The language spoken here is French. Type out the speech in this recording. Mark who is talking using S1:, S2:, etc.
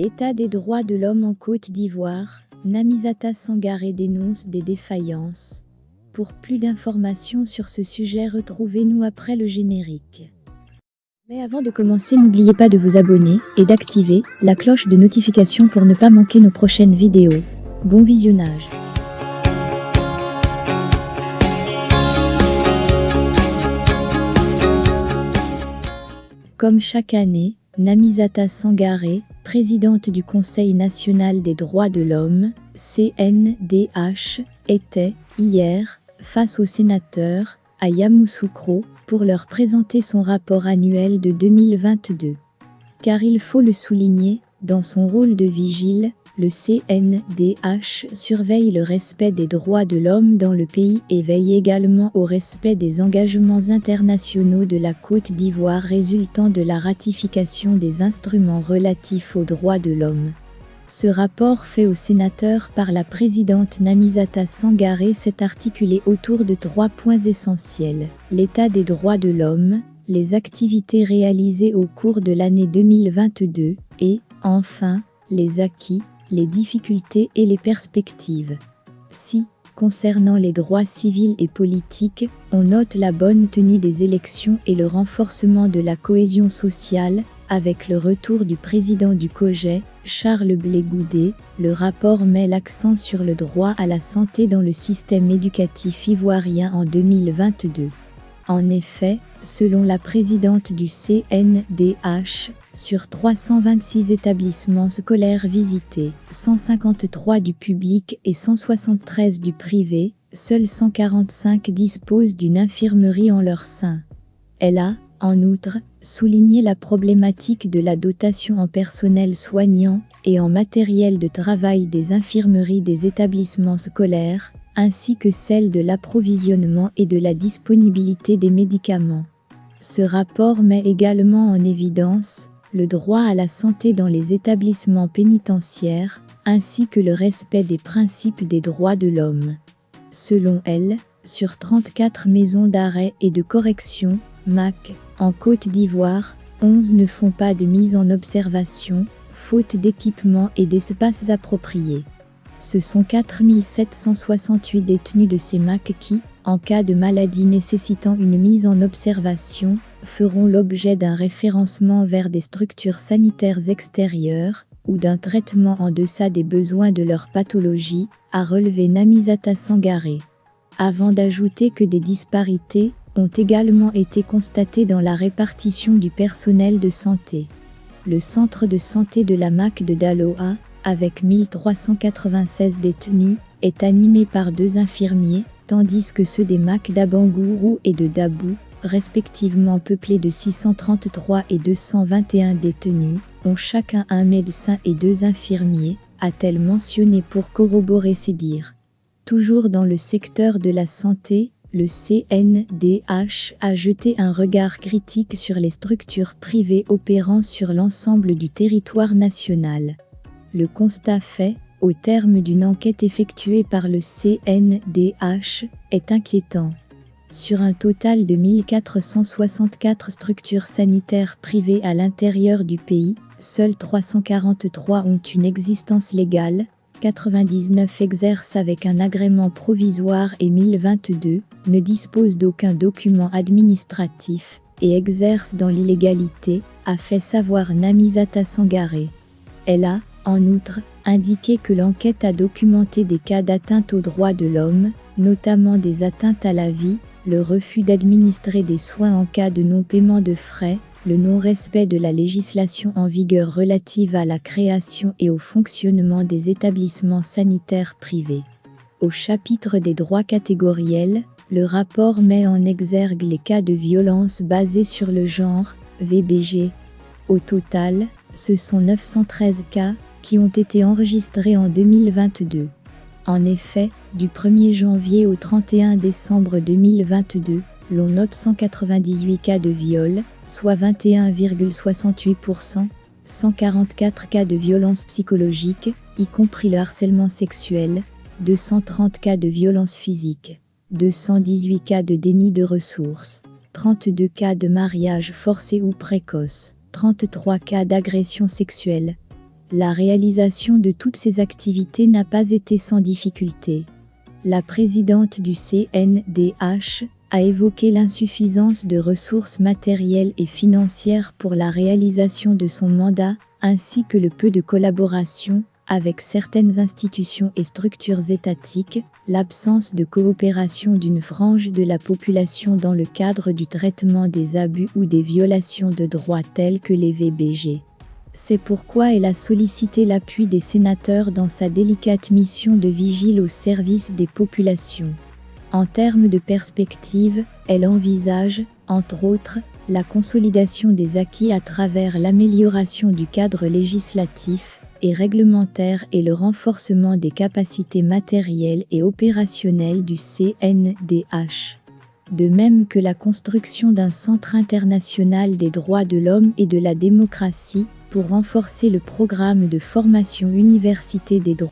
S1: État des droits de l'homme en Côte d'Ivoire, Namizata Sangaré dénonce des défaillances. Pour plus d'informations sur ce sujet, retrouvez-nous après le générique. Mais avant de commencer, n'oubliez pas de vous abonner et d'activer la cloche de notification pour ne pas manquer nos prochaines vidéos. Bon visionnage. Comme chaque année, Namizata Sangaré, présidente du Conseil national des droits de l'homme, CNDH, était, hier, face aux sénateurs, à Yamoussoukro, pour leur présenter son rapport annuel de 2022. Car il faut le souligner, dans son rôle de vigile, le CNDH surveille le respect des droits de l'homme dans le pays et veille également au respect des engagements internationaux de la Côte d'Ivoire résultant de la ratification des instruments relatifs aux droits de l'homme. Ce rapport fait au sénateur par la présidente Namizata Sangaré s'est articulé autour de 3 points essentiels: l'état des droits de l'homme, les activités réalisées au cours de l'année 2022 et, enfin, les acquis, les difficultés et les perspectives. Si, concernant les droits civils et politiques, on note la bonne tenue des élections et le renforcement de la cohésion sociale, avec le retour du président du COJER, Charles Blé Goudé, le rapport met l'accent sur le droit à la santé dans le système éducatif ivoirien en 2022. En effet, selon la présidente du CNDH, sur 326 établissements scolaires visités, 153 du public et 173 du privé, seuls 145 disposent d'une infirmerie en leur sein. Elle a, en outre, souligné la problématique de la dotation en personnel soignant et en matériel de travail des infirmeries des établissements scolaires, ainsi que celle de l'approvisionnement et de la disponibilité des médicaments. Ce rapport met également en évidence le droit à la santé dans les établissements pénitentiaires, ainsi que le respect des principes des droits de l'homme. Selon elle, sur 34 maisons d'arrêt et de correction, MAC, en Côte d'Ivoire, 11 ne font pas de mise en observation, faute d'équipements et d'espaces appropriés. Ce sont 4768 détenus de ces MAC qui, en cas de maladie nécessitant une mise en observation, feront l'objet d'un référencement vers des structures sanitaires extérieures ou d'un traitement en deçà des besoins de leur pathologie, a relevé Namizata Sangaré. Avant d'ajouter que des disparités ont également été constatées dans la répartition du personnel de santé. Le centre de santé de la MAC de Daloa, avec 1396 détenus, est animé par 2 infirmiers, tandis que ceux des MAC d'Abangourou et de Dabou, respectivement peuplés de 633 et 221 détenus, ont chacun un médecin et 2 infirmiers, a-t-elle mentionné pour corroborer ses dires. Toujours dans le secteur de la santé, le CNDH a jeté un regard critique sur les structures privées opérant sur l'ensemble du territoire national. Le constat fait, au terme d'une enquête effectuée par le CNDH, est inquiétant. Sur un total de 1464 structures sanitaires privées à l'intérieur du pays, seules 343 ont une existence légale, 99 exercent avec un agrément provisoire et 1022 ne disposent d'aucun document administratif et exercent dans l'illégalité, a fait savoir Namizata Sangaré. Elle a, en outre, indiqué que l'enquête a documenté des cas d'atteinte aux droits de l'homme, notamment des atteintes à la vie, le refus d'administrer des soins en cas de non-paiement de frais, le non-respect de la législation en vigueur relative à la création et au fonctionnement des établissements sanitaires privés. Au chapitre des droits catégoriels, le rapport met en exergue les cas de violence basés sur le genre, VBG. Au total, ce sont 913 cas qui ont été enregistrés en 2022. En effet, du 1er janvier au 31 décembre 2022, l'on note 198 cas de viol, soit 21,68%, 144 cas de violence psychologique, y compris le harcèlement sexuel, 230 cas de violence physique, 218 cas de déni de ressources, 32 cas de mariage forcé ou précoce, 33 cas d'agression sexuelle, La réalisation de toutes ces activités n'a pas été sans difficulté. La présidente du CNDH a évoqué l'insuffisance de ressources matérielles et financières pour la réalisation de son mandat, ainsi que le peu de collaboration avec certaines institutions et structures étatiques, l'absence de coopération d'une frange de la population dans le cadre du traitement des abus ou des violations de droits tels que les VBG. C'est pourquoi elle a sollicité l'appui des sénateurs dans sa délicate mission de vigile au service des populations. En termes de perspective, elle envisage, entre autres, la consolidation des acquis à travers l'amélioration du cadre législatif et réglementaire et le renforcement des capacités matérielles et opérationnelles du CNDH. De même que la construction d'un centre international des droits de l'homme et de la démocratie pour renforcer le programme de formation Université des droits.